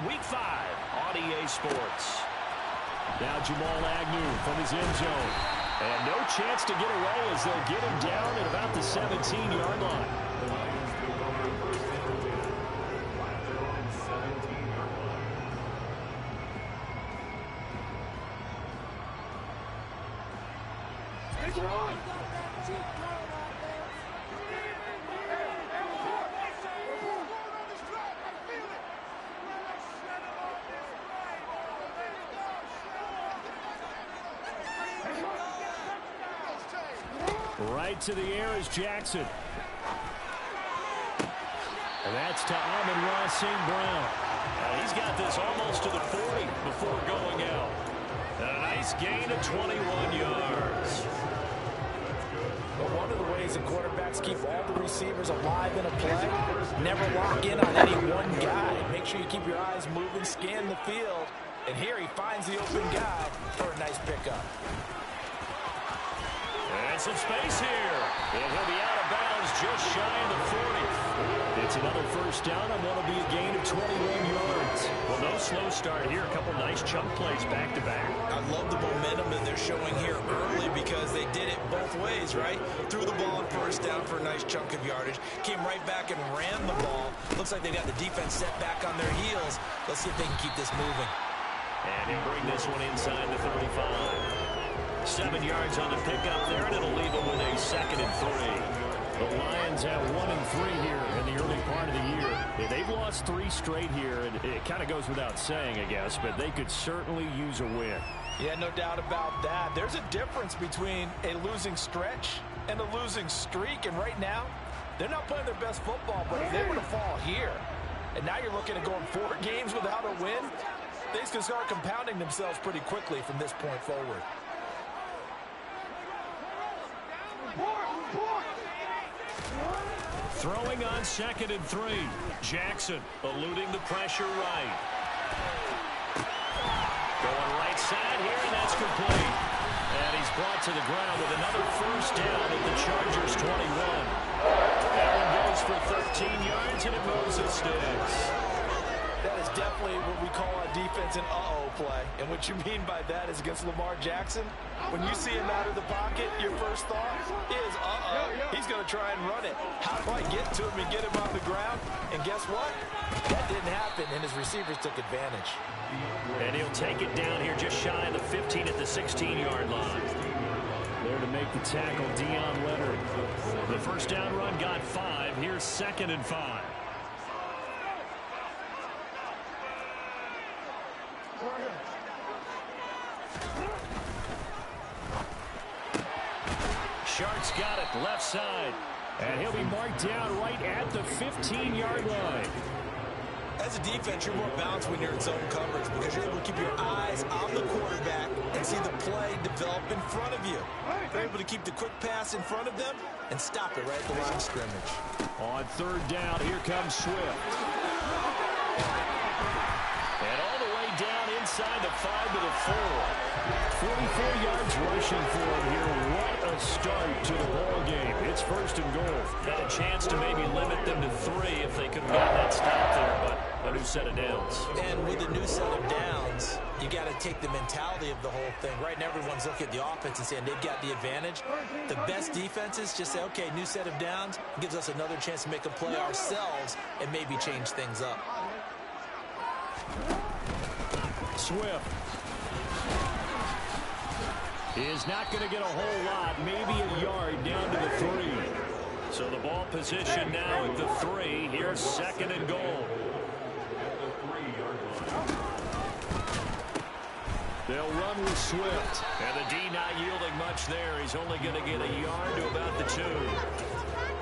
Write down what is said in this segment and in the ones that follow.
Week 5 on EA Sports. Now Jamal Agnew from his end zone. And no chance to get away as they'll get him down at about the 17-yard line. Right to the air is Jackson. And that's to Amon-Ra St. Brown. He's got this almost to the 40 before going out. And a nice gain of 21 yards. But one of the ways that quarterbacks keep all the receivers alive in a play, never lock in on any one guy. Make sure you keep your eyes moving, scan the field. And here he finds the open guy for a nice pickup. And some space here. And he'll be out of bounds just shy of the 40. It's another first down and what'll be a gain of 21 yards. Well, no slow start here. A couple nice chunk plays back-to-back. I love the momentum that they're showing here early because they did it both ways, right? Threw the ball on first down for a nice chunk of yardage. Came right back and ran the ball. Looks like they got the defense set back on their heels. Let's see if they can keep this moving. And he'll bring this one inside the 35. 7 yards on the pickup there, and it'll leave them with a 2nd and 3. The Lions have 1-3 here in the early part of the year. Yeah, they've lost 3 straight here, and it kind of goes without saying, I guess, but they could certainly use a win. Yeah, no doubt about that. There's a difference between a losing stretch and a losing streak, and right now, they're not playing their best football, but if they were to fall here, and now you're looking at going 4 games without a win, things can start compounding themselves pretty quickly from this point forward. Throwing on 2nd and 3. Jackson eluding the pressure right. Going right side here, and that's complete. And he's brought to the ground with another first down at the Chargers 21. That one goes for 13 yards, and it moves and sticks. That is definitely what we call a defense and uh-oh play. And what you mean by that is against Lamar Jackson, when you see him out of the pocket, your first thought is, uh-oh, he's going to try and run it. How do I get to him and get him on the ground? And guess what? That didn't happen, and his receivers took advantage. And he'll take it down here just shy of the 15 at the 16-yard line. There to make the tackle, Deion Leonard. The first down run got 5. Here's 2nd and 5. Shark's got it left side. And he'll be marked down right at the 15-yard line. As a defense, you're more balanced when you're in zone coverage because you're able to keep your eyes on the quarterback and see the play develop in front of you. You're able to keep the quick pass in front of them and stop it right at the line of scrimmage. On 3rd down, here comes Swift. And all the way down inside the 5 to the 4. 44 yards rushing for him here. What a start to the ball game. It's 1st and goal. Had a chance to maybe limit them to 3 if they could have gotten that stop there, but a new set of downs. And with a new set of downs, you got to take the mentality of the whole thing. Right now, everyone's looking at the offense and saying they've got the advantage. The best defenses just say, okay, new set of downs gives us another chance to make a play ourselves and maybe change things up. Swift is not going to get a whole lot, maybe a yard down to the 3. So the ball position now at the 3. Here's 2nd and goal. They'll run with Swift. And the D not yielding much there. He's only going to get a yard to about the 2.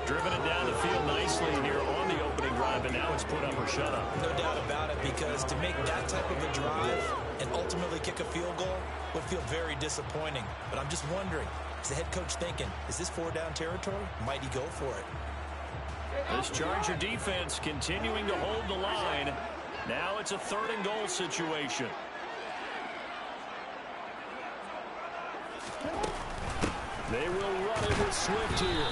Driven it down the field nicely here on the opening drive, and now it's put up or shut up. No doubt about it, because to make that type of a drive and ultimately kick a field goal would feel very disappointing. But I'm just wondering, is the head coach thinking, is this 4-down territory? Might he go for it? This Charger defense continuing to hold the line. Now it's a 3rd and goal situation. They will run it with Swift here.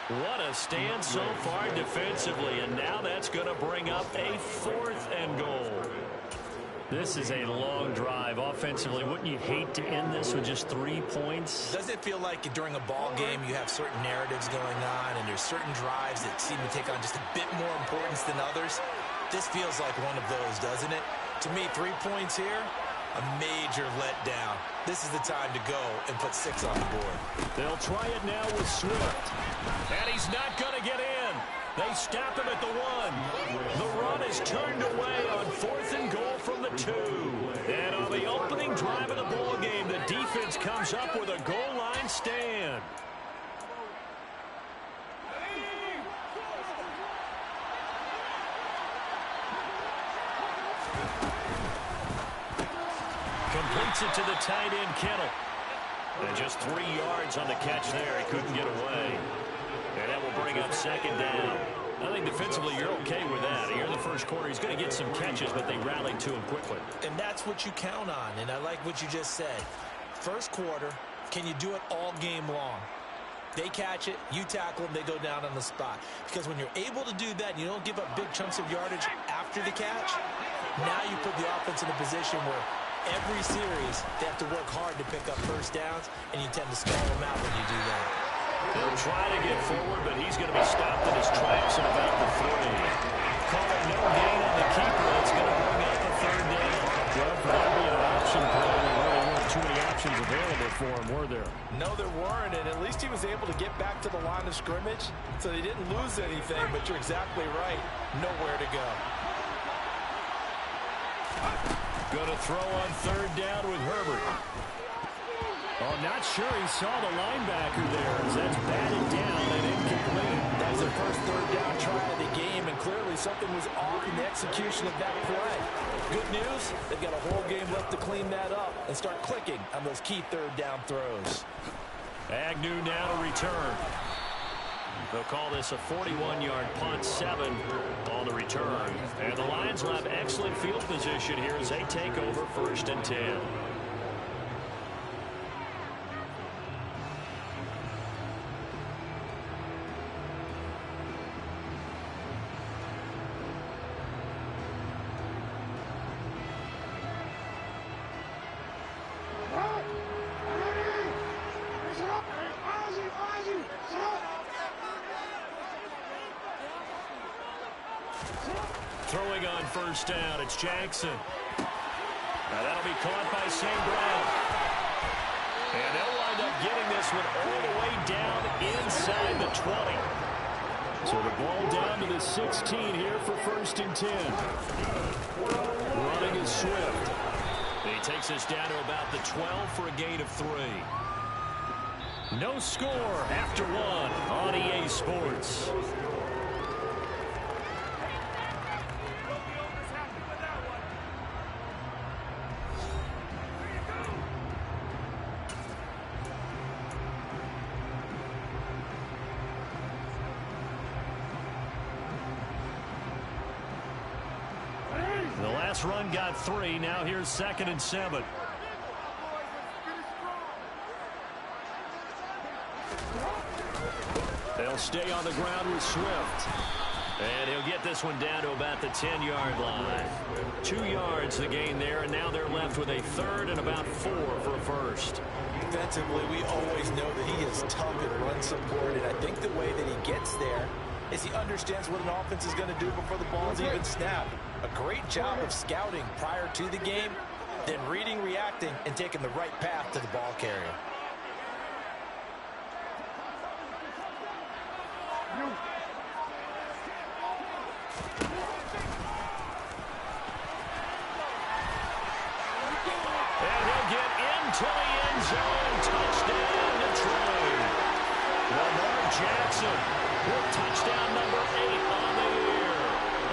What a stand so far defensively, and now that's going to bring up a 4th and goal. This is a long drive offensively. Wouldn't you hate to end this with just 3 points? Doesn't it feel like during a ball game you have certain narratives going on and there's certain drives that seem to take on just a bit more importance than others? This feels like one of those, doesn't it? To me, 3 points here, a major letdown. This is the time to go and put 6 on the board. They'll try it now with Swift. And he's not going to get in. They stop him at the 1. The run is turned away on 4th and goal from the 2. And on the opening drive of the ball game, the defense comes up with a goal line stand. Completes it to the tight end, Kittle. And just 3 yards on the catch there. He couldn't get away. And that will bring up 2nd down. I think defensively you're okay with that. Here in the first quarter, he's going to get some catches, but they rallied to him quickly. And that's what you count on, and I like what you just said. First quarter, can you do it all game long? They catch it, you tackle them, they go down on the spot. Because when you're able to do that, and you don't give up big chunks of yardage after the catch, now you put the offense in a position where every series they have to work hard to pick up first downs, and you tend to stall them out when you do that. He'll try to get forward, but he's going to be stopped in his tracks at about the 3. Call it no gain on the keeper. It's going to bring up a 3rd down. Well, for that to be an option play, there really weren't too many options available for him, were there? No, there weren't, and at least he was able to get back to the line of scrimmage, so they didn't lose anything, but you're exactly right. Nowhere to go. Going to throw on 3rd down with Herbert. Oh, not sure he saw the linebacker there as that's batted down and incomplete. That was their first 3rd down try of the game, and clearly something was off in the execution of that play. Good news, they've got a whole game left to clean that up and start clicking on those key 3rd down throws. Agnew now to return. They'll call this a 41-yard punt, 7 on the return. And the Lions will have excellent field position here as they take over 1st and 10. Throwing on 1st down, it's Jackson. Now that'll be caught by St. Brown. And they'll wind up getting this one all the way down inside the 20. So the ball down to the 16 here for 1st and 10. Running is Swift. He takes us down to about the 12 for a gain of 3. No score after 1 on EA Sports. The last run got 3. Now here's 2nd and 7. They'll stay on the ground with Swift. And he'll get this one down to about the 10-yard line. 2 yards the gain there, and now they're left with a 3rd and about 4 for a 1st. Defensively, we always know that he is tough at run support, and I think the way that he gets there is he understands what an offense is going to do before the ball's even snapped. A great job of scouting prior to the game, then reading, reacting, and taking the right path to the ball carrier. And he'll get into the end zone. Touchdown, Detroit. Lamar Jackson with touchdown number 8 on the year.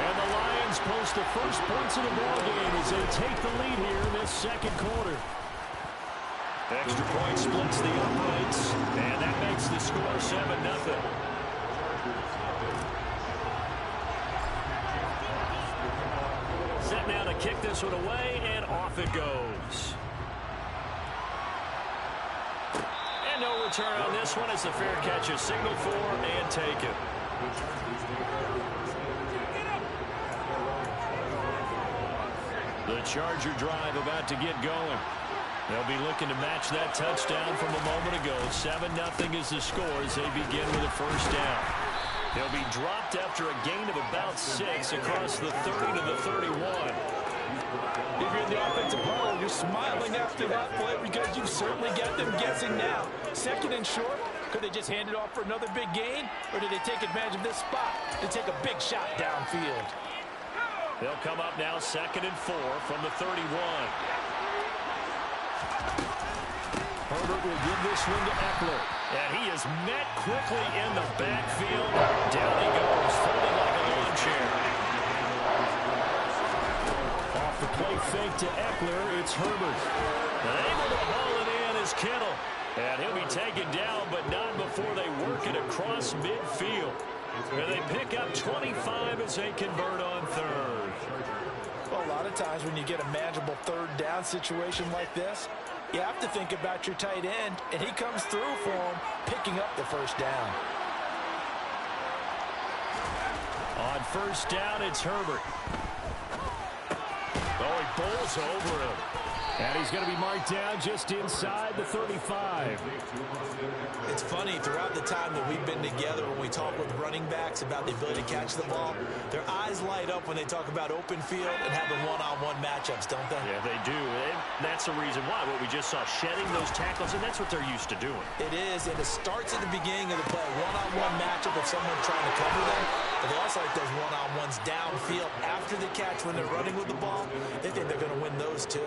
And the Lions post the first points of the ball game as they take the lead here in this 2nd quarter. Extra point splits the uprights, and that makes the score 7-0. Set now to kick this one away, and off it goes. And no return on this one as the fair catch is signaled for and taken. The Charger drive about to get going. They'll be looking to match that touchdown from a moment ago. 7-0 is the score as they begin with a first down. They'll be dropped after a gain of about 6 across the 30 to the 31. If you're in the offensive huddle, you're smiling after that play because you've certainly got them guessing now. 2nd and short, could they just hand it off for another big gain? Or did they take advantage of this spot to take a big shot downfield? They'll come up now 2nd and 4 from the 31. Herbert will give this one to Eckler. And he is met quickly in the backfield. Down he goes, folded like a lawn chair. Off the play fake to Eckler, it's Herbert. And able to haul it in is Kittle. And he'll be taken down, but not before they work it across midfield. And they pick up 25 as they convert on 3rd. Well, a lot of times when you get a manageable 3rd down situation like this, you have to think about your tight end, and he comes through for him, picking up the first down. On first down, it's Herbert. Oh, he bowls over him. And he's going to be marked down just inside the 35. It's funny, throughout the time that we've been together, when we talk with running backs about the ability to catch the ball, their eyes light up when they talk about open field and having one-on-one matchups, don't they? Yeah, they do. And that's the reason why. What we just saw, shedding those tackles, and that's what they're used to doing. It is, and it starts at the beginning of the play. One-on-one matchup if someone's trying to cover them. But they also like those one-on-ones downfield after the catch when they're running with the ball. They think they're going to win those, too.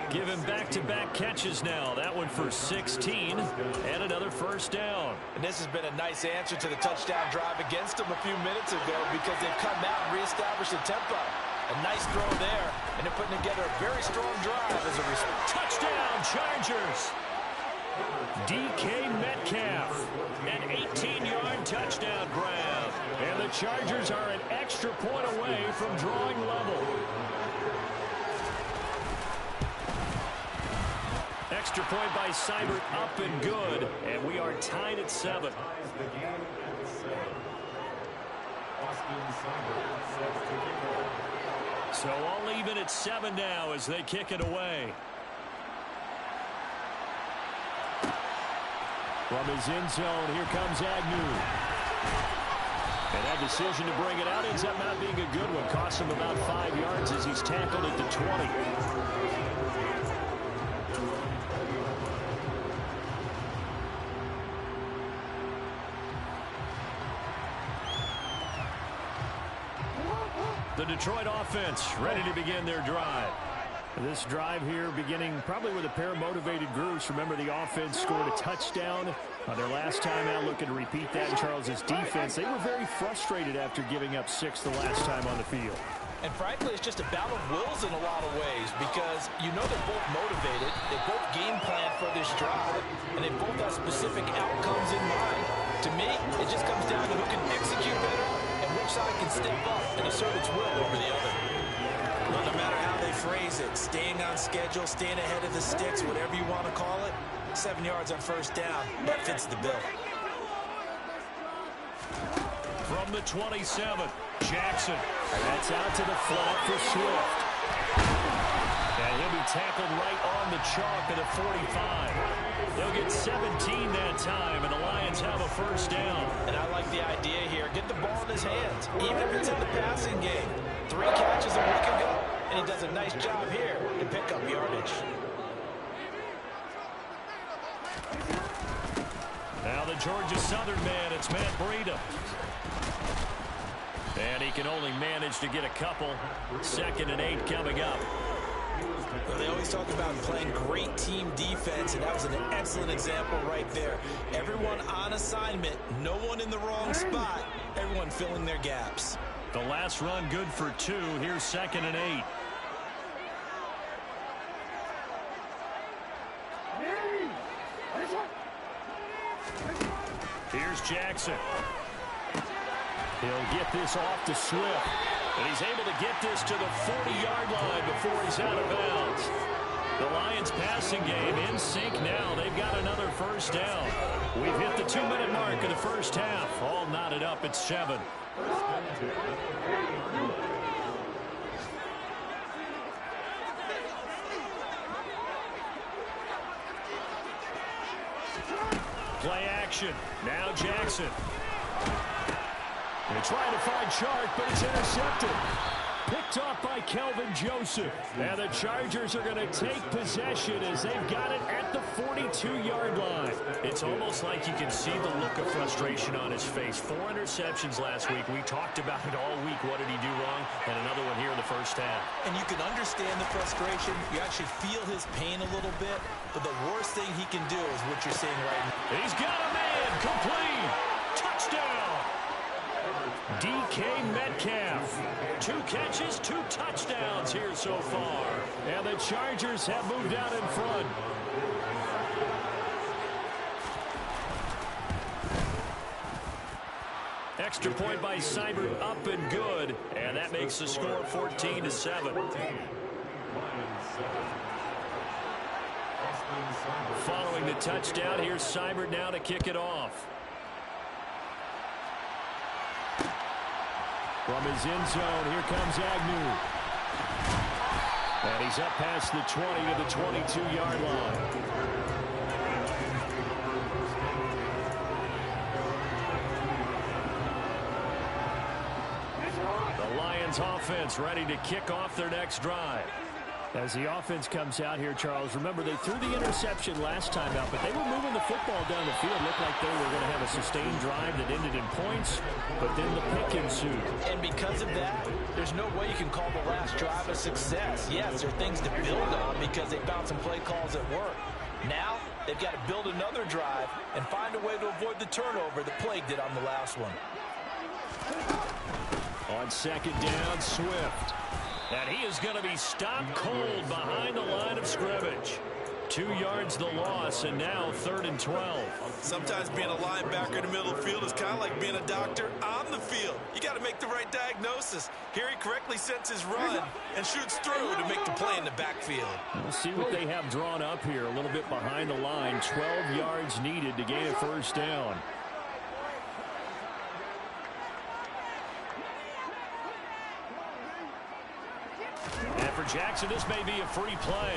Give him back-to-back catches now. That one for 16 and another first down. And this has been a nice answer to the touchdown drive against them a few minutes ago because they've come out and reestablished the tempo. A nice throw there, and they're putting together a very strong drive as a result. Touchdown, Chargers! DK Metcalf, an 18-yard touchdown grab. And the Chargers are an extra point away from drawing level. Extra point by Seibert, up and good, and we are tied at 7. So all even at 7 now as they kick it away. From his end zone, here comes Agnew. And that decision to bring it out ends up not being a good one. Costs him about 5 yards as he's tackled at the 20. The Detroit offense ready to begin their drive. This drive here beginning probably with a pair of motivated groups. Remember, the offense scored a touchdown on their last time out, looking to repeat that in Charles's defense. They were very frustrated after giving up 6 the last time on the field. And frankly, it's just a battle of wills in a lot of ways because you know they're both motivated, they both game plan for this drive, and they both have specific outcomes in mind. To me, it just comes down to who can execute better and which side can step up and assert its will over the other. Well, no matter how they phrase it, staying on schedule, staying ahead of the sticks, whatever you want to call it, 7 yards on first down, that fits the bill. From the 27, Jackson. That's out to the flat for Swift. And he'll be tackled right on the chalk of the 45. They'll get 17 that time, and the Lions have a first down. And I like the idea here. Get the ball in his hands, even if it's in the passing game. 3 catches a week ago, and he does a nice job here to pick up yardage. Now the Georgia Southern man, it's Matt Breida. And he can only manage to get a couple. 2nd and 8 coming up. Well, they always talk about playing great team defense, and that was an excellent example right there. Everyone on assignment, no one in the wrong spot, everyone filling their gaps. The last run good for 2. Here's 2nd and 8. Here's Jackson. He'll get this off to Swift. And he's able to get this to the 40-yard line before he's out of bounds. The Lions passing game in sync now. They've got another first down. We've hit the 2-minute mark of the first half. All knotted up at 7. Play action. Now Jackson. They're trying to find Chark, but it's intercepted. Picked off by Kelvin Joseph. And the Chargers are going to take possession as they've got it at the 42-yard line. It's almost like you can see the look of frustration on his face. 4 interceptions last week. We talked about it all week. What did he do wrong? And another one here in the first half. And you can understand the frustration. You actually feel his pain a little bit. But the worst thing he can do is what you're seeing right now. He's got a man. Complete. Touchdown. DK Metcalf. 2 catches, 2 touchdowns here so far. And the Chargers have moved out in front. Extra point by Seibert, up and good. And that makes the score 14-7. Following the touchdown, here's Seibert now to kick it off. From his end zone, here comes Agnew. And he's up past the 20 to the 22-yard line. The Lions offense ready to kick off their next drive. As the offense comes out here, Charles, remember they threw the interception last time out, but they were moving the football down the field. Looked like they were going to have a sustained drive that ended in points, but then the pick ensued. And because of that, there's no way you can call the last drive a success. Yes, there are things to build on because they found some play calls that work. Now, they've got to build another drive and find a way to avoid the turnover that plagued it on the last one. On second down, Swift. And he is going to be stopped cold behind the line of scrimmage. 2 yards the loss, and now 3rd and 12. Sometimes being a linebacker in the middle of the field is kind of like being a doctor on the field. You got to make the right diagnosis. Here he correctly sets his run and shoots through to make the play in the backfield. We'll see what they have drawn up here. A little bit behind the line. 12 yards needed to gain a first down. And for Jackson, this may be a free play.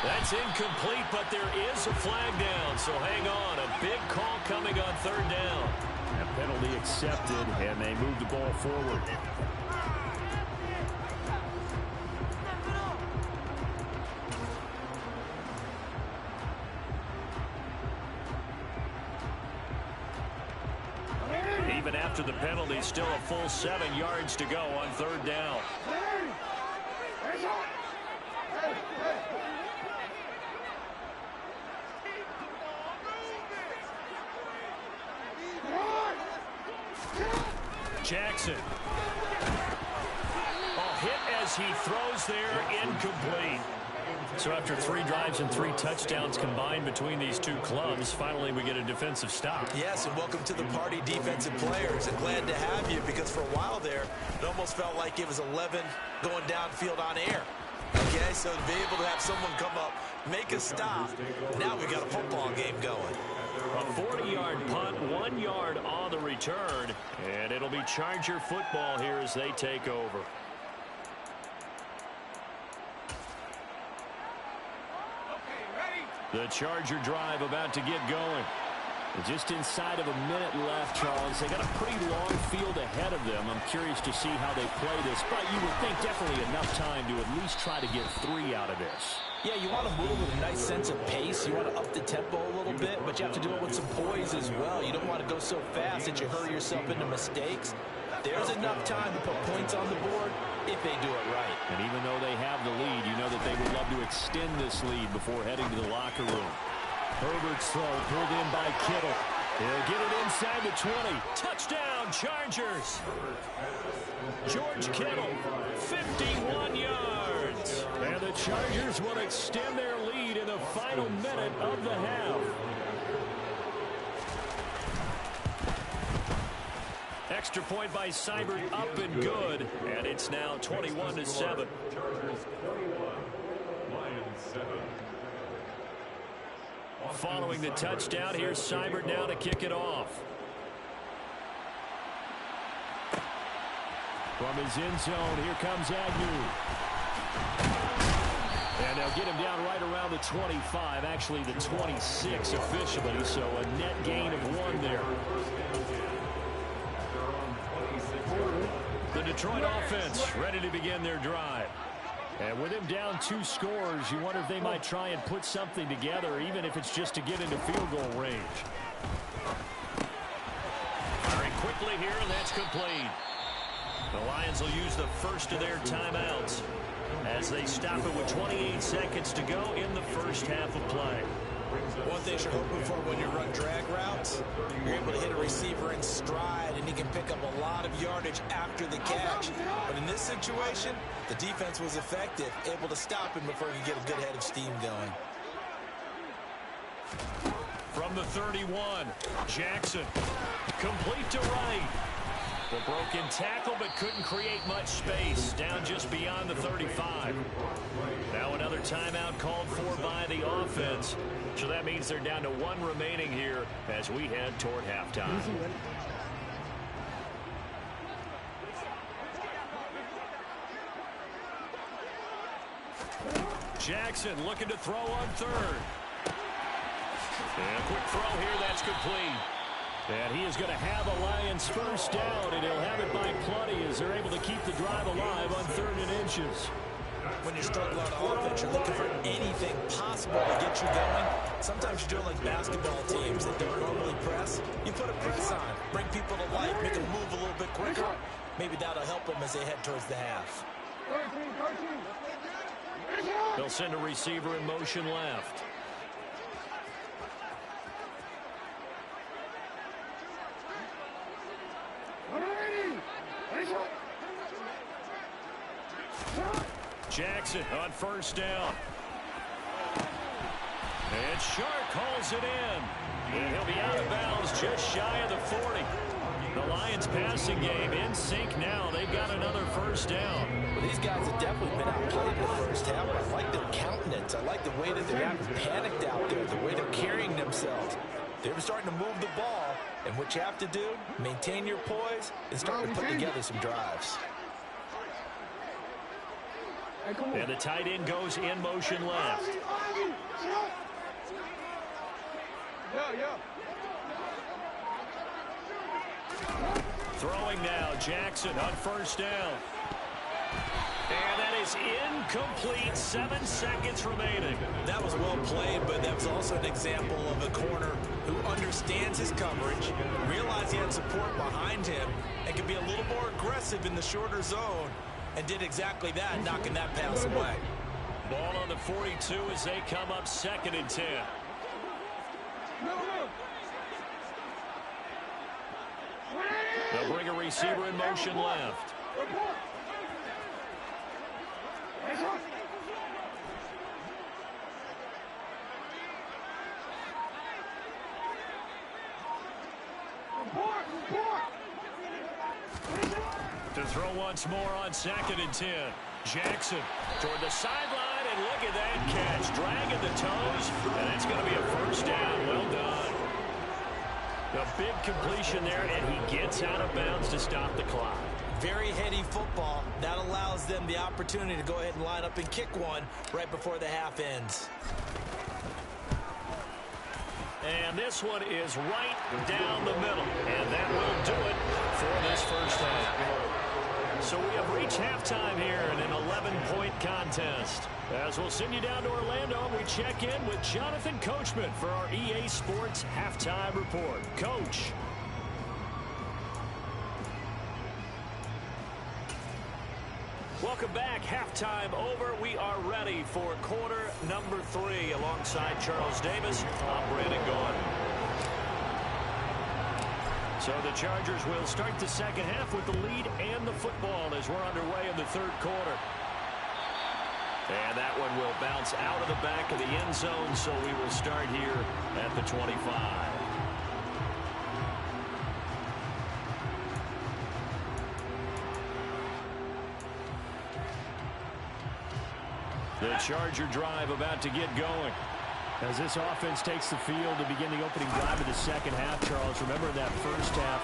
That's incomplete, but there is a flag down, so hang on. A big call coming on 3rd down. A penalty accepted, and they move the ball forward. Even after the penalty, still a full 7 yards to go on 3rd down. Jackson. Hit as he throws there, incomplete. So after 3 drives and 3 touchdowns combined between these two clubs, finally we get a defensive stop. Yes, and welcome to the party, defensive players. And glad to have you, because for a while there, it almost felt like it was 11 going downfield on air. Okay, so to be able to have someone come up, make a stop, now we got a football game going. A 40-yard punt, 1 yard on the return, and it'll be Charger football here as they take over. The Charger drive about to get going. Just inside of a minute left, Charles. They got a pretty long field ahead of them. I'm curious to see how they play this, but you would think definitely enough time to at least try to get 3 out of this. Yeah, you want to move with a nice sense of pace. You want to up the tempo a little bit, but you have to do it with some poise as well. You don't want to go so fast that you hurry yourself into mistakes. There's enough time to put points on the board if they do it right. And even though they have the lead, you know that they would love to extend this lead before heading to the locker room. Herbert's throw pulled in by Kittle. He'll get it inside the 20. Touchdown, Chargers. George Kittle, 51 yards. And the Chargers will extend their lead in the final minute of the half. Extra point by Seibert, up and good. And it's now 21-7. Following the touchdown, here's Seibert now to kick it off. From his end zone, here comes Agnew. And they'll get him down right around around the 25, actually the 26 officially, so a net gain of 1 there. The Detroit offense ready to begin their drive. And with him down 2 scores, you wonder if they might try and put something together, even if it's just to get into field goal range. Firing quickly here, and that's complete. The Lions will use the first of their timeouts as they stop it with 28 seconds to go in the first half of play. One thing you're hoping for when you run drag routes, you're able to hit a receiver in stride, and he can pick up a lot of yardage after the catch. But in this situation, the defense was effective, able to stop him before he could get a good head of steam going. From the 31, Jackson, complete to right. The broken tackle, but couldn't create much space. Down just beyond the 35. Now another timeout called for by the offense. So that means they're down to 1 remaining here as we head toward halftime. Jackson looking to throw on 3rd. And a quick throw here, that's complete. And he is going to have a Lions first down, and he'll have it by plenty as they're able to keep the drive alive on 3rd and inches. When you're struggling on offense, you're looking for anything possible to get you going. Sometimes you're doing like basketball teams that don't normally press. You put a press on, bring people to life, make them move a little bit quicker. Maybe that'll help them as they head towards the half. They'll send a receiver in motion left. Jackson on first down. And Shark calls it in. And he'll be out of bounds just shy of the 40. The Lions passing game in sync now. They've got another first down. Well, these guys have definitely been outplayed in the first half. I like their countenance. I like the way that they're acting panicked out there, the way they're carrying themselves. They're starting to move the ball. And what you have to do, maintain your poise and start to put together some drives. And the tight end goes in motion left. Throwing now, Jackson on first down. And that is incomplete. 7 seconds remaining. That was well played, but that was also an example of a corner who understands his coverage, realized he had support behind him, and can be a little more aggressive in the shorter zone, and did exactly that, knocking that pass away. Ball on the 42 as they come up 2nd and 10. They'll bring a receiver in motion left. To throw once more on 2nd and 10. Jackson toward the sideline, and look at that catch. Dragging the toes, and that's going to be a first down. Well done. A big completion there, and he gets out of bounds to stop the clock. Very heady football. That allows them the opportunity to go ahead and line up and kick one right before the half ends. And this one is right down the middle. And that will do it for this first half. So we have reached halftime here in an 11-point contest. As we'll send you down to Orlando, we check in with Jonathan Coachman for our EA Sports Halftime Report. Coach. Welcome back. Halftime over. We are ready for quarter number 3. Alongside Charles Davis, I'm Brandon Gordon. So the Chargers will start the second half with the lead and the football as we're underway in the third quarter. And that one will bounce out of the back of the end zone, so we will start here at the 25. The Charger drive about to get going. As this offense takes the field to begin the opening drive of the second half, Charles, remember in that first half,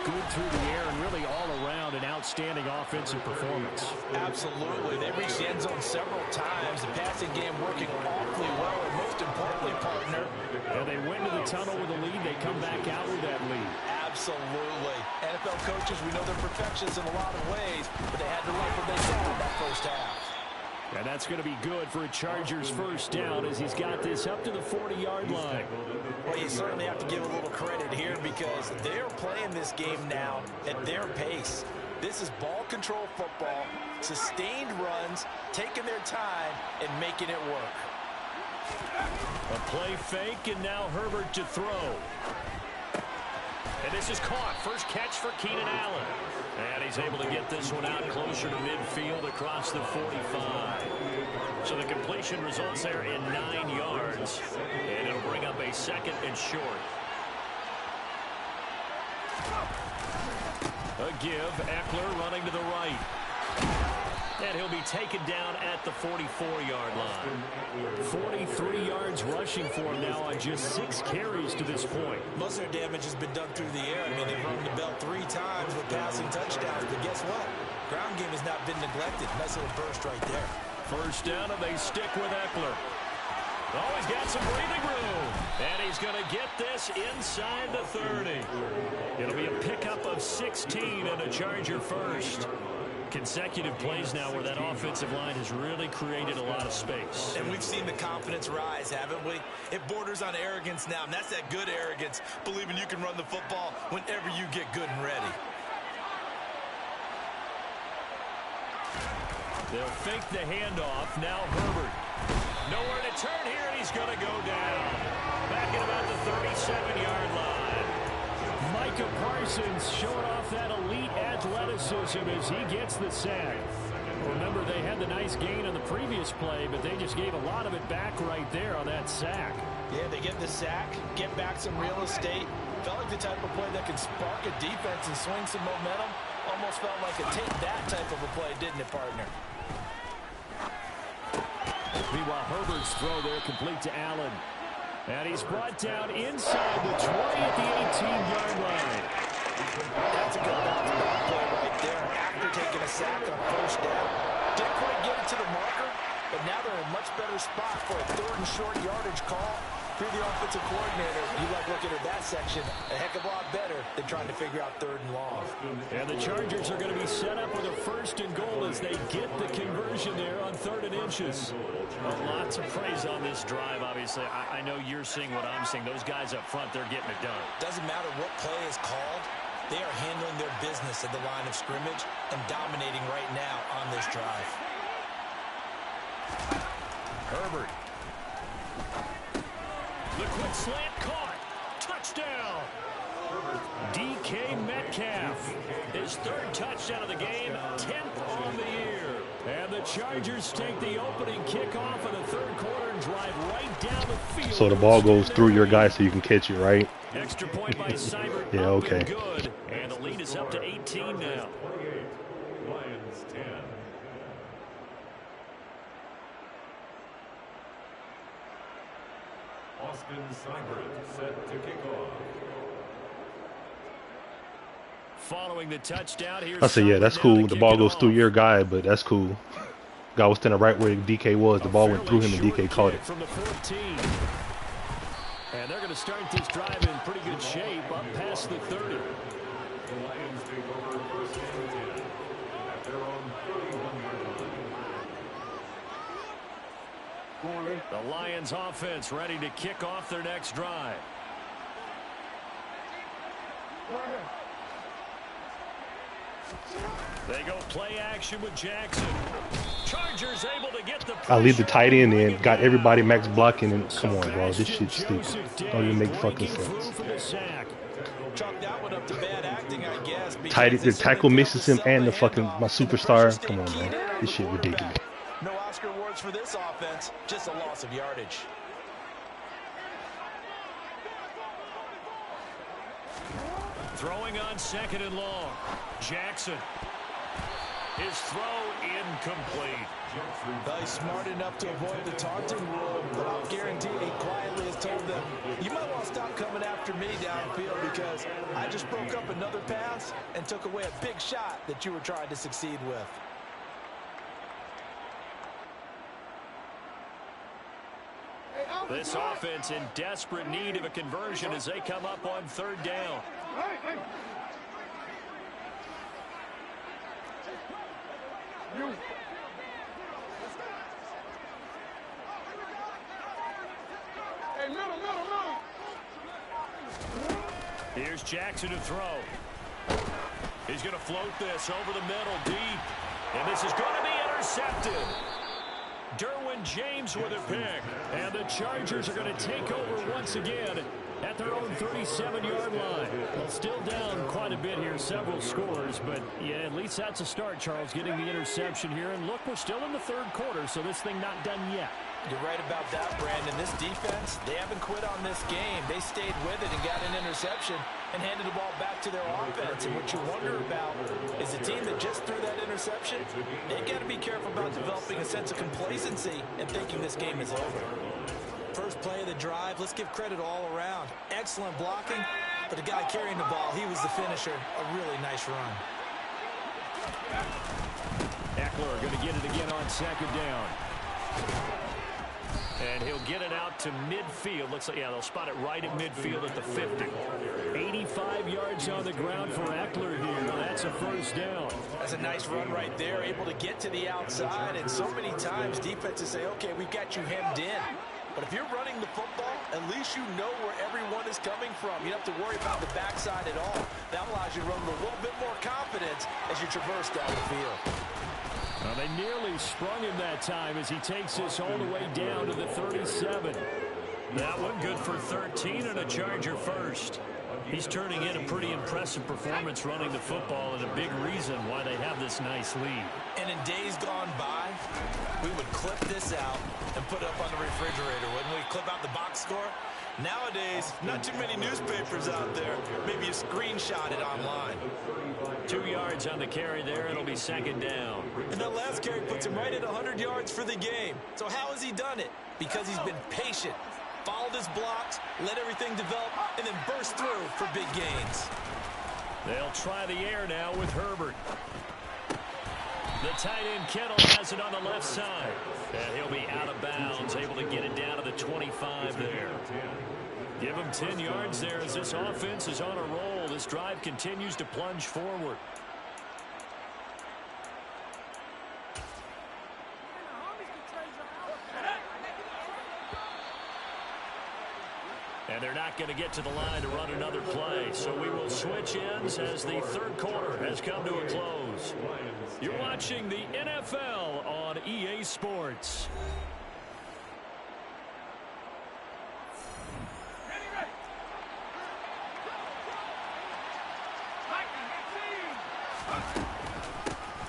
good through the air and really all around an outstanding offensive performance. Absolutely. They reached the end zone several times. The passing game working awfully well, and most importantly, partner. And they went to the tunnel with a lead. They come back out with that lead. Absolutely. NFL coaches, we know they're perfectionists in a lot of ways, but they had to like what they saw in that first half. And that's going to be good for a Chargers first down as he's got this up to the 40-yard line. Well, you certainly have to give a little credit here because they're playing this game now at their pace. This is ball control football, sustained runs, taking their time, and making it work. A play fake, and now Herbert to throw. And this is caught. First catch for Keenan Allen. And he's able to get this one out closer to midfield across the 45. So the completion results there in 9 yards. And it'll bring up a second and short. A give. Eckler running to the right. And he'll be taken down at the 44-yard line. 43 yards rushing for him now on just 6 carries to this point. Most of their damage has been done through the air. I mean, they've rung the bell 3 times with passing touchdowns. But guess what? Ground game has not been neglected. Nice little burst right there. First down, and they stick with Eckler. Oh, he's got some breathing room. And he's going to get this inside the 30. It'll be a pickup of 16 and a Charger first. Consecutive plays now where that offensive line has really created a lot of space. And we've seen the confidence rise, haven't we? It borders on arrogance now, and that's that good arrogance, believing you can run the football whenever you get good and ready. They'll fake the handoff. Now Herbert. Nowhere to turn here, and he's going to go down. Back at about the 37-yard line. Micah Parsons showing off that elite athleticism as he gets the sack. Remember, they had the nice gain on the previous play, but they just gave a lot of it back right there on that sack. Yeah, they get the sack, get back some real estate. Felt like the type of play that can spark a defense and swing some momentum. Almost felt like a take that type of a play, didn't it, partner? Meanwhile, Herbert's throw there complete to Allen. And he's brought down inside the 20 at the 18-yard line. That's a good bounce-back play right there after taking a sack on first down. Didn't quite get it to the marker, but now they're in a much better spot for a 3rd and short yardage call. If you're the offensive coordinator, you like looking at that section a heck of a lot better than trying to figure out 3rd and long. And the Chargers are going to be set up with a 1st and goal as they get the conversion there on 3rd and inches. Well, lots of praise on this drive, obviously. I know you're seeing what I'm seeing. Those guys up front, they're getting it done. Doesn't matter what play is called. They are handling their business at the line of scrimmage and dominating right now on this drive. Herbert. The quick slant caught. Touchdown. DK Metcalf. His 3rd touchdown of the game, 10th on the year. And the Chargers take the opening kickoff of the 3rd quarter and drive right down the field. So the ball goes through your guy so you can catch it, right? Extra point by Seibert. Yeah, okay. Good. And the lead is up to 18 now. Lions 10. Austin Seibert set to kick off. Following the touchdown, here's I said, yeah, that's cool. The ball goes through your guy, but that's cool. Guy was standing right where DK was. The ball went through him, and DK caught it. From the 14. And they're going to start this drive in pretty good shape up past the 30. The Lions take over 1st and 10 at their own 31-yard line. The Lions offense ready to kick off their next drive. They go play action with Jackson. Chargers able to get the I leave the tight end in, got everybody max blocking, and come on, bro, this shit's stupid. Don't even make fucking sense. Chalk that one up to bad acting, I guess. The tackle misses him and the fucking my superstar. Come on, man, this shit ridiculous. No Oscar awards for this offense, just a loss of yardage. Throwing on 2nd and long. Jackson. His throw incomplete. He's smart enough to avoid the taunting rule, but I'll guarantee he quietly has told them, you might want to stop coming after me downfield because I just broke up another pass and took away a big shot that you were trying to succeed with. This offense in desperate need of a conversion as they come up on third down. Here's Jackson to throw. He's going to float this over the middle deep. And this is going to be intercepted. Derwin James with a pick. And the Chargers are going to take over once again at their own 37-yard line. Well, still down quite a bit here, several scores. But, yeah, at least that's a start, Charles, getting the interception here. And, look, we're still in the third quarter, so this thing not done yet. You're right about that, Brandon. This defense, they haven't quit on this game. They stayed with it and got an interception and handed the ball back to their offense. And what you wonder about is a team that just threw that interception, they got to be careful about developing a sense of complacency and thinking this game is over. First play of the drive, let's give credit all around. Excellent blocking, but the guy carrying the ball, he was the finisher. A really nice run. Eckler going to get it again on second down. And he'll get it out to midfield. Looks like, yeah, they'll spot it right at midfield at the 50. 85 yards on the ground for Eckler here. That's a first down. That's a nice run right there, able to get to the outside. And so many times defenses say, okay, we've got you hemmed in. But if you're running the football, at least you know where everyone is coming from. You don't have to worry about the backside at all. That allows you to run with a little bit more confidence as you traverse down the field. Well, they nearly sprung him that time as he takes this all the way down to the 37. That one good for 13 and a Charger first. He's turning in a pretty impressive performance running the football and a big reason why they have this nice lead. And in days gone by, we would clip this out and put it up on the refrigerator. Wouldn't we clip out the box score? Nowadays, not too many newspapers out there. Maybe you screenshot it online. 2 yards on the carry there. It'll be second down. And that last carry puts him right at 100 yards for the game. So how has he done it? Because he's been patient, followed his blocks, let everything develop, and then burst through for big gains. They'll try the air now with Herbert. The tight end Kittle has it on the left side. And he'll be out of bounds, able to get it down to the 25 there. Give him 10 yards there as this offense is on a roll. This drive continues to plunge forward. And they're not going to get to the line to run another play. So we will switch ends as the third quarter has come to a close. You're watching the NFL on EA Sports.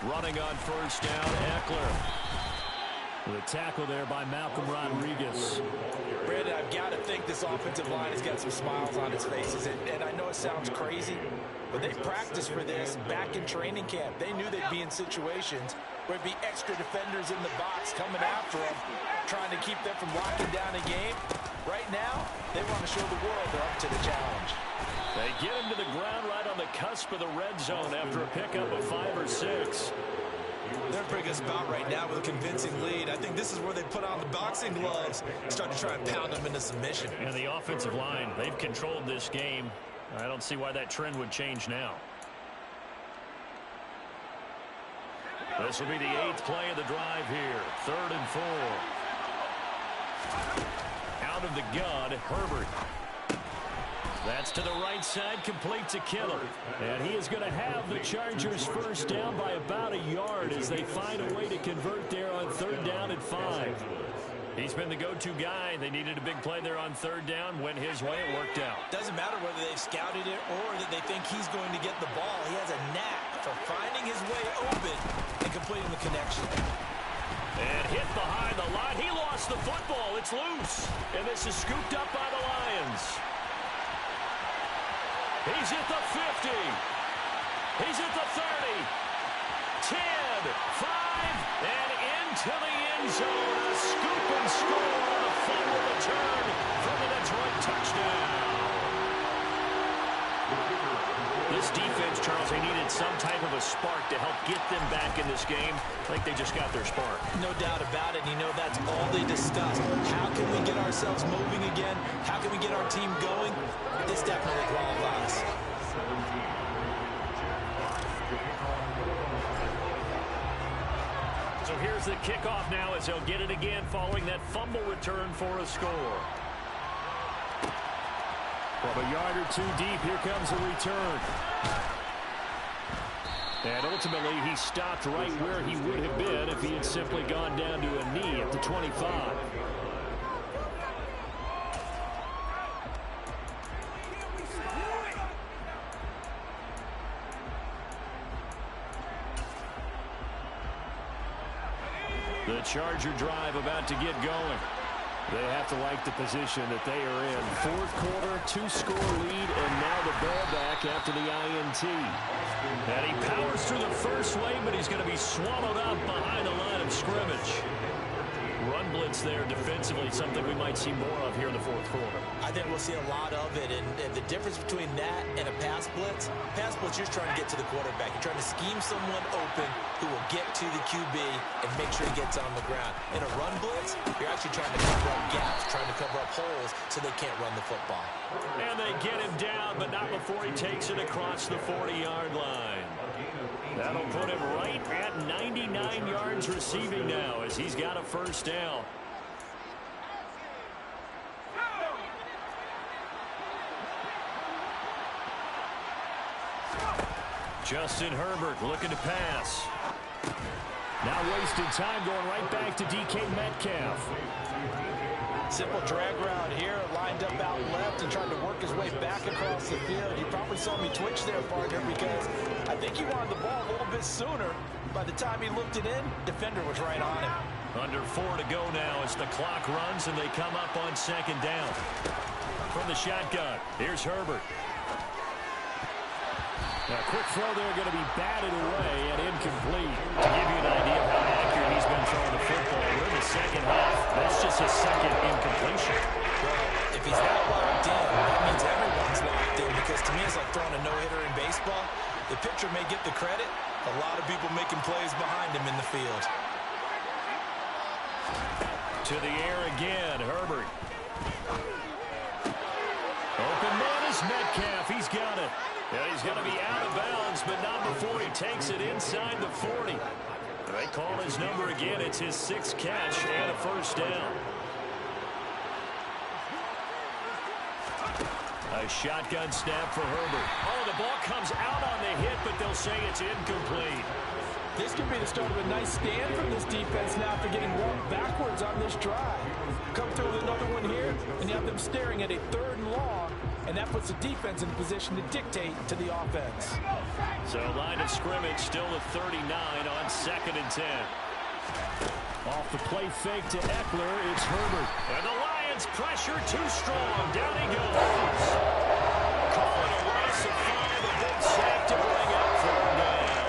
Running on first down, Eckler. With a tackle there by Malcolm Rodriguez. Brandon, I've got to think this offensive line has got some smiles on its faces. And I know it sounds crazy, but they practiced for this back in training camp. They knew they'd be in situations where it'd be extra defenders in the box coming after them, trying to keep them from locking down a game. Right now, they want to show the world they're up to the challenge. They get him to the ground right on the cusp of the red zone after a pickup of 5 or 6. They're in a pretty good spot right now with a convincing lead. I think this is where they put on the boxing gloves and start to try and pound them into submission. And the offensive line, they've controlled this game. I don't see why that trend would change now. This will be the 8th play of the drive here. 3rd and 4. Out of the gun, Herbert. That's to the right side, complete to Kittle. And he is going to have the Chargers first down by about a yard as they find a way to convert there on 3rd down and 5. He's been the go-to guy. They needed a big play there on 3rd down. Went his way, it worked out. Doesn't matter whether they've scouted it or that they think he's going to get the ball. He has a knack for finding his way open and completing the connection. And hit behind the line. He lost the football. It's loose. And this is scooped up by the Lions. He's at the 50. He's at the 30. 10. around it. 5, and into the end zone. A scoop and score on a fumble return for the Detroit touchdown. This defense, Charles, they needed some type of a spark to help get them back in this game. I think they just got their spark. No doubt about it. And you know that's all they discussed. How can we get ourselves moving again? How can we get our team going? This definitely qualifies. So here's the kickoff now as they'll get it again following that fumble return for a score. From a yard or two deep, here comes a return. And ultimately, he stopped right where he would have been if he had simply gone down to a knee at the 25. The Charger drive about to get going. They have to like the position that they are in. Fourth quarter, 2-score lead, and now the ball back after the INT. And he powers through the first wave, but he's going to be swallowed up behind the line of scrimmage. Run blitz there defensively, something we might see more of here in the fourth quarter. I think we'll see a lot of it, and the difference between that and a pass blitz, you're trying to get to the quarterback. You're trying to scheme someone open who will get to the QB and make sure he gets on the ground. In a run blitz, you're actually trying to cover up gaps, trying to cover up holes so they can't run the football. And they get him down, but not before he takes it across the 40-yard line. That'll put him right at 99 yards receiving now as he's got a first down. Justin Herbert looking to pass. Now wasted time going right back to DK Metcalf. Simple drag route here, lined up out left and tried to work his way back across the field. You probably saw me twitch there, partner, because I think he wanted the ball a little bit sooner. By the time he looked it in, defender was right on him. Under 4 to go now as the clock runs and they come up on second down. From the shotgun, here's Herbert. A quick throw there going to be batted away and incomplete. To give you an idea of how accurate he's been throwing the football, we're in the second half. That's just his second incompletion. Well, if he's not locked in, that means everyone's locked in, because to me it's like throwing a no-hitter in baseball. The pitcher may get the credit. A lot of people making plays behind him in the field. To the air again, Herbert. Open man is Metcalf. He's got it. And he's going to be out of bounds, but not before he takes it inside the 40. They call his number again. It's his 6th catch and a first down. A shotgun snap for Herbert. Oh, the ball comes out on the hit, but they'll say it's incomplete. This could be the start of a nice stand from this defense now after getting walked backwards on this drive. Come through with another one here, and you have them staring at a 3rd and long, and that puts the defense in position to dictate to the offense. So line of scrimmage still at 39 on 2nd and 10. Off the play fake to Eckler, it's Herbert. And the Lions pressure too strong. Down he goes. Call it a loss of 5, a big sack to bring up 4 down.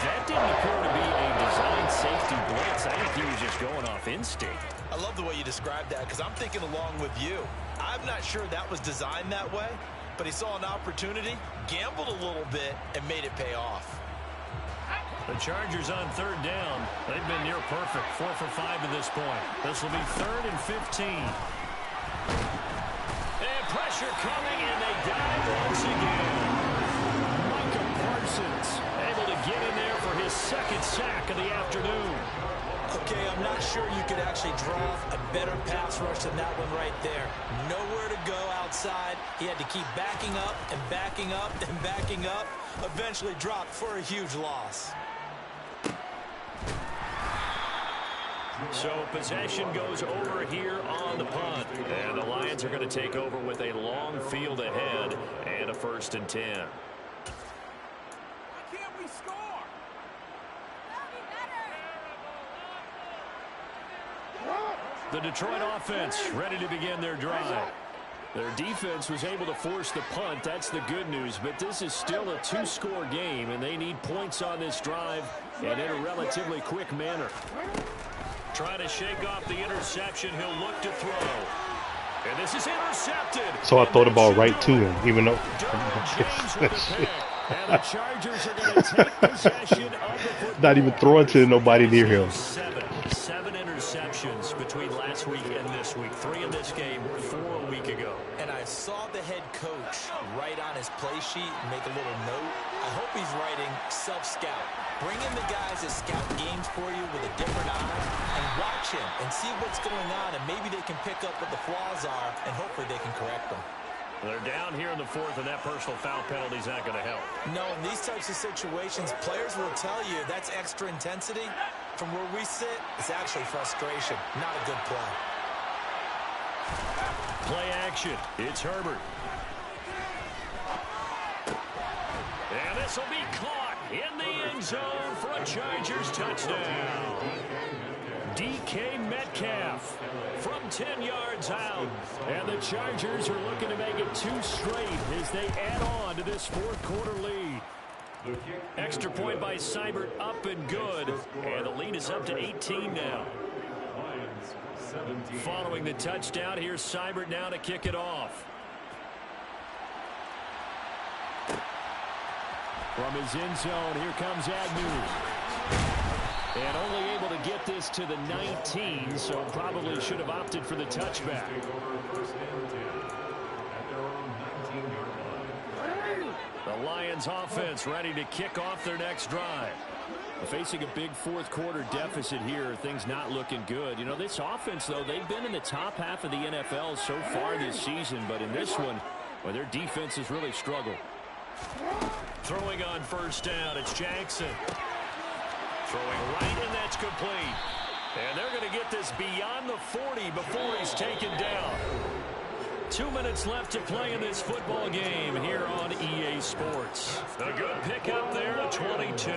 That didn't appear to be a designed safety blitz. I think he was just going off instinct. I love the way you described that, because I'm thinking along with you. I'm not sure that was designed that way, but he saw an opportunity, gambled a little bit, and made it pay off. The Chargers on 3rd down. They've been near perfect, 4 for 5 to this point. This will be 3rd and 15. And pressure coming, and they got it once again. Micah Parsons able to get in there for his 2nd sack of the afternoon. Okay, I'm not sure you could actually draw a better pass rush than that one right there. Nowhere to go outside. He had to keep backing up and backing up and backing up. Eventually dropped for a huge loss. So possession goes over here on the punt. And the Lions are going to take over with a long field ahead and a 1st and 10. Why can't we score? The Detroit offense ready to begin their drive. Their defense was able to force the punt. That's the good news. But this is still a two-score game, and they need points on this drive and in a relatively quick manner. Trying to shake off the interception. He'll look to throw. And this is intercepted. So I throw the ball right to him, even though. And the Chargers are going to take possession of the football. Not even throwing to nobody near him. Seven interceptions between last week and this week. 3 in this game, 4 a week ago. And I saw the head coach write on his play sheet, make a little note. I hope he's writing self-scout. Bring in the guys that scout games for you with a different eye and watch him and see what's going on, and maybe they can pick up what the flaws are, and hopefully they can correct them. They're down here in the 4th, and that personal foul penalty is not going to help. No, in these types of situations, players will tell you that's extra intensity. From where we sit, it's actually frustration, not a good play. Play action. It's Herbert. And this will be caught in the end zone for a Chargers touchdown. DK Metcalf from 10 yards out. And the Chargers are looking to make it 2 straight as they add on to this 4th quarter lead. Extra point by Seibert, up and good. And the lead is up to 18 now. Following the touchdown, here's Seibert now to kick it off. From his end zone, here comes Agnew. And only able to get this to the 19, so probably should have opted for the touchback. The Lions offense ready to kick off their next drive. Facing a big 4th quarter deficit here, things not looking good. You know, this offense, though, they've been in the top half of the NFL so far this season, but in this one, well, their defense has really struggled. Throwing on first down, it's Jackson. Throwing right, and that's complete. And they're going to get this beyond the 40 before he's taken down. 2 minutes left to play in this football game here on EA Sports. A good pickup there at 22.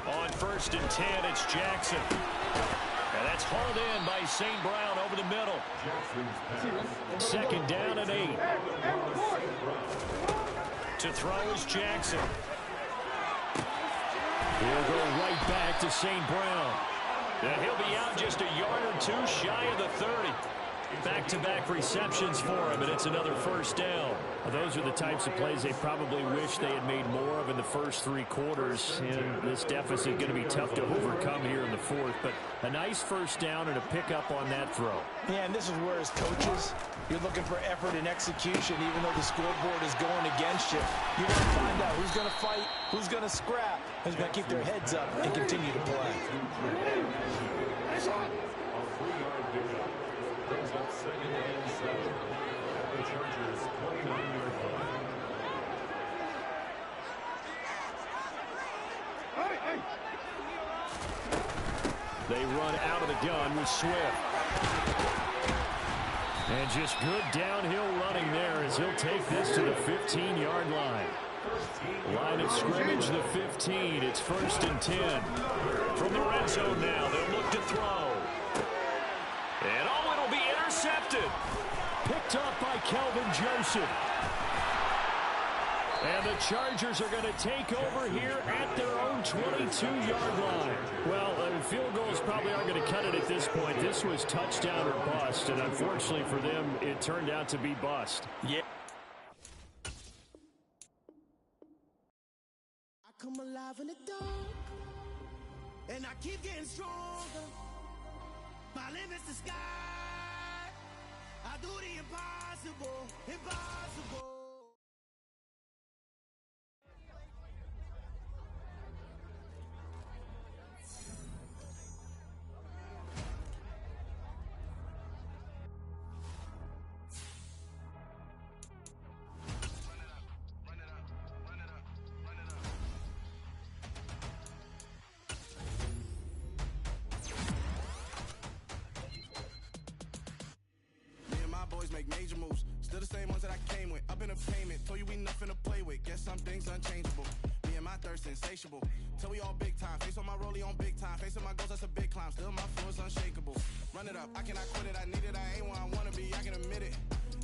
On first and 10, it's Jackson. And that's hauled in by St. Brown over the middle. 2nd down and 8. To throw is Jackson. He'll go right back to St. Brown. And he'll be out just a yard or 2 shy of the 30. Back-to-back receptions for him, and it's another first down. Well, those are the types of plays they probably wish they had made more of in the first 3 quarters. And this deficit going to be tough to overcome here in the 4th. But a nice first down and a pickup on that throw. Yeah, and this is where, as coaches, you're looking for effort and execution, even though the scoreboard is going against you. You're going to find out who's going to fight, who's going to scrap, who's going to keep their heads up and continue to play. They run out of the gun with Swift. And just good downhill running there as he'll take this to the 15-yard line. Line of scrimmage, the 15. It's 1st and 10. From the red zone now, they'll look to throw. And it'll be intercepted. Picked up by Kelvin Joseph. And the Chargers are going to take over here at their own 22-yard line. Well, field goals probably aren't going to cut it at this point. This was touchdown or bust, and unfortunately for them, it turned out to be bust. Yeah. I come alive in the dark, and I keep getting stronger. My limit's the sky. I do the impossible, impossible. Make major moves, still the same ones that I came with. Up in a payment, told you we nothing to play with. Guess some things unchangeable. Me and man, my thirst insatiable. Till we all big time, face on my rollie on big time. Facing my goals, that's a big climb, still my flow is unshakable. Run it up, I cannot quit it, I need it, I ain't where I wanna be, I can admit it.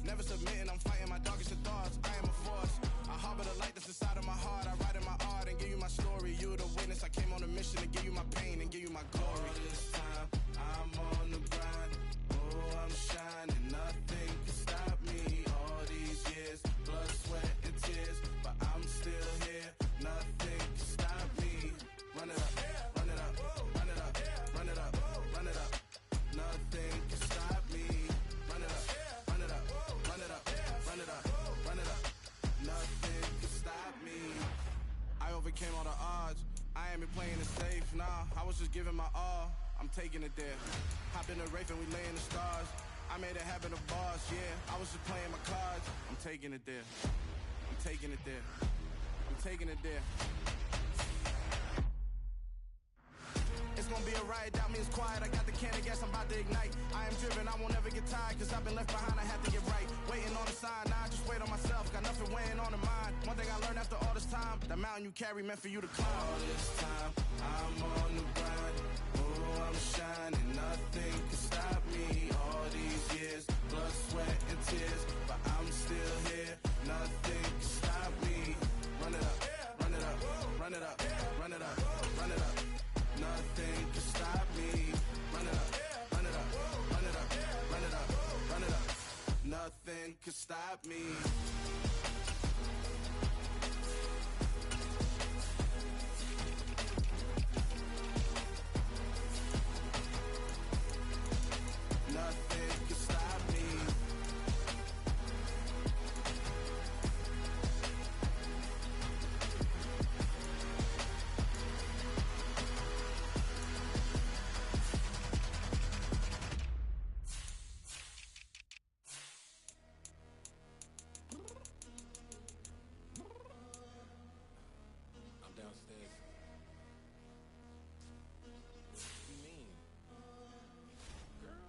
Never submitting, I'm fighting my darkest of thoughts, I am a force. I harbor the light that's inside of my heart, I write in my art and give you my story. You the witness, I came on a mission to give you my pain and give you my glory. All this time, I'm on the grind, oh, I'm shining, nothing can stop me. All these years, blood, sweat, and tears, but I'm still here, nothing can stop me. Run it up, run it up, run it up, run it up, run it up. Nothing can stop me. Run it up, run it up, run it up, run it up, run it up. Nothing can stop me. I overcame all the odds. I ain't been playing it safe, nah. I was just giving my all. I'm taking it there. Hop in the Wraith and we lay in the stars. I made it happen to boss, yeah. I was just playing my cards. I'm taking it there. I'm taking it there. I'm taking it there. It's gonna be a riot, doubt me it's quiet. I got the can of gas, I'm about to ignite. I am driven, I won't ever get tired, cause I've been left behind, I have to get right. Waiting on the sign, now I just wait on myself. Got nothing weighing on the mind. One thing I learned after all this time, that mountain you carry meant for you to climb. All this time, I'm on the grind. Oh, I'm shining, nothing can stop me. All these years, blood, sweat, and tears, but I'm still here. Nothing can stop me. Run it up, run it up, run it up, run it up, run it up. Nothing can stop me. Run it up, run it up, run it up, run it up, run it up. Nothing can stop me. Nothing can stop me. Downstairs. What you mean? Girl.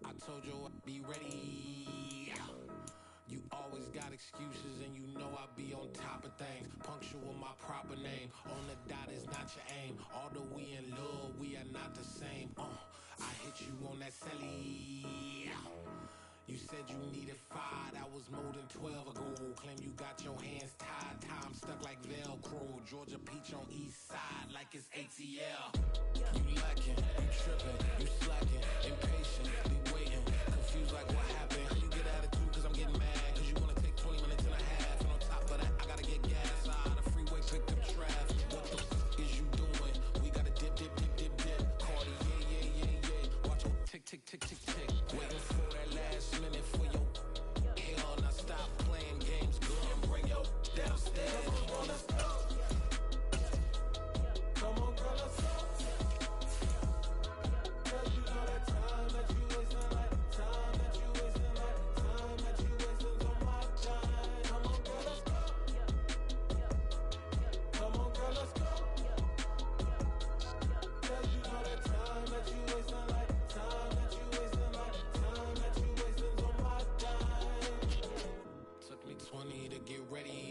I told you I'd be ready. You always got excuses and you know I be on top of things. Punctual my proper name. On the dot is not your aim. Although we in love, we are not the same. I hit you on that celly. You said you needed 5, that was more than 12 ago. Claim you got your hands tied, time stuck like Velcro. Georgia peach on east side like it's ATL. You lacking, you tripping, you slacking, impatient, be waiting, confused like what happened. You get attitude cause I'm getting mad, cause you wanna take 20 minutes and a half. And on top of that, I gotta get gas out of the freeway, pick up traffic. What the f is you doing? We gotta dip, dip, dip, dip, dip. Cardi, yeah. Watch your tick, tick, tick, tick, tick. Waiting for that last minute for your hell. Now stop playing games, girl, and bring your downstairs. Come on, girl, let's go. Come on, girl, let's go. Girl, you know that time that you wasting, like time that you wasting, like time that you wasting on my time. Come on, girl, let's go. Come on, girl, let's go. Girl, you know that time that you wasting, like time that you wasting, like time that you wasting on my time. Took me 20 to get ready.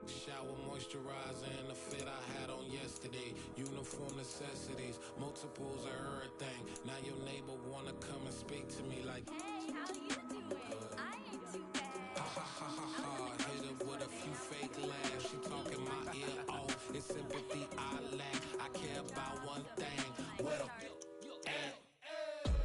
Shower moisturizer and the fit I had on yesterday. Uniform necessities, multiples of everything. Now your neighbor wanna come and speak to me like, hey, how you doing? I ain't too bad. ha ha ha ha ha. Hit her with a few fake laughs. She talking my ear off. It's sympathy I lack. I care about one thing. What up?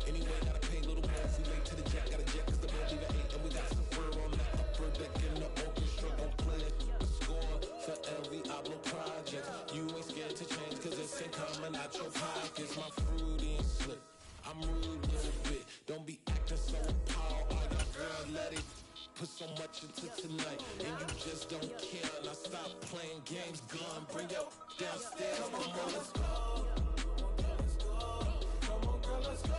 Anyway, gotta pay a little more if we late to the jet. Gotta jet cause the boat leave at 8. And we got some fur on the upper deck in the orchestra. Gon' play the score for every album project. You ain't scared to change cause it's ain't coming out your pockets. My fruity and slip. I'm rude a little bit. Don't be acting so appalled. All your girl, let it put so much into tonight. And you just don't care. Now stop playing games, gun. Bring your downstairs. Come on, girl, let's go. Come on, girl, let's go.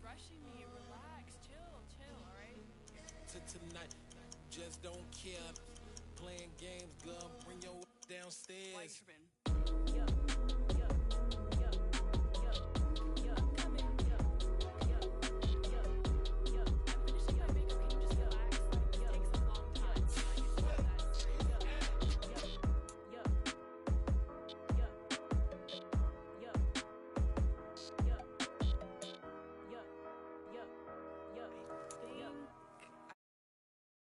Rushing me, relax, chill, alright? To tonight, just don't care. Playing games, gun, bring your downstairs. tripping?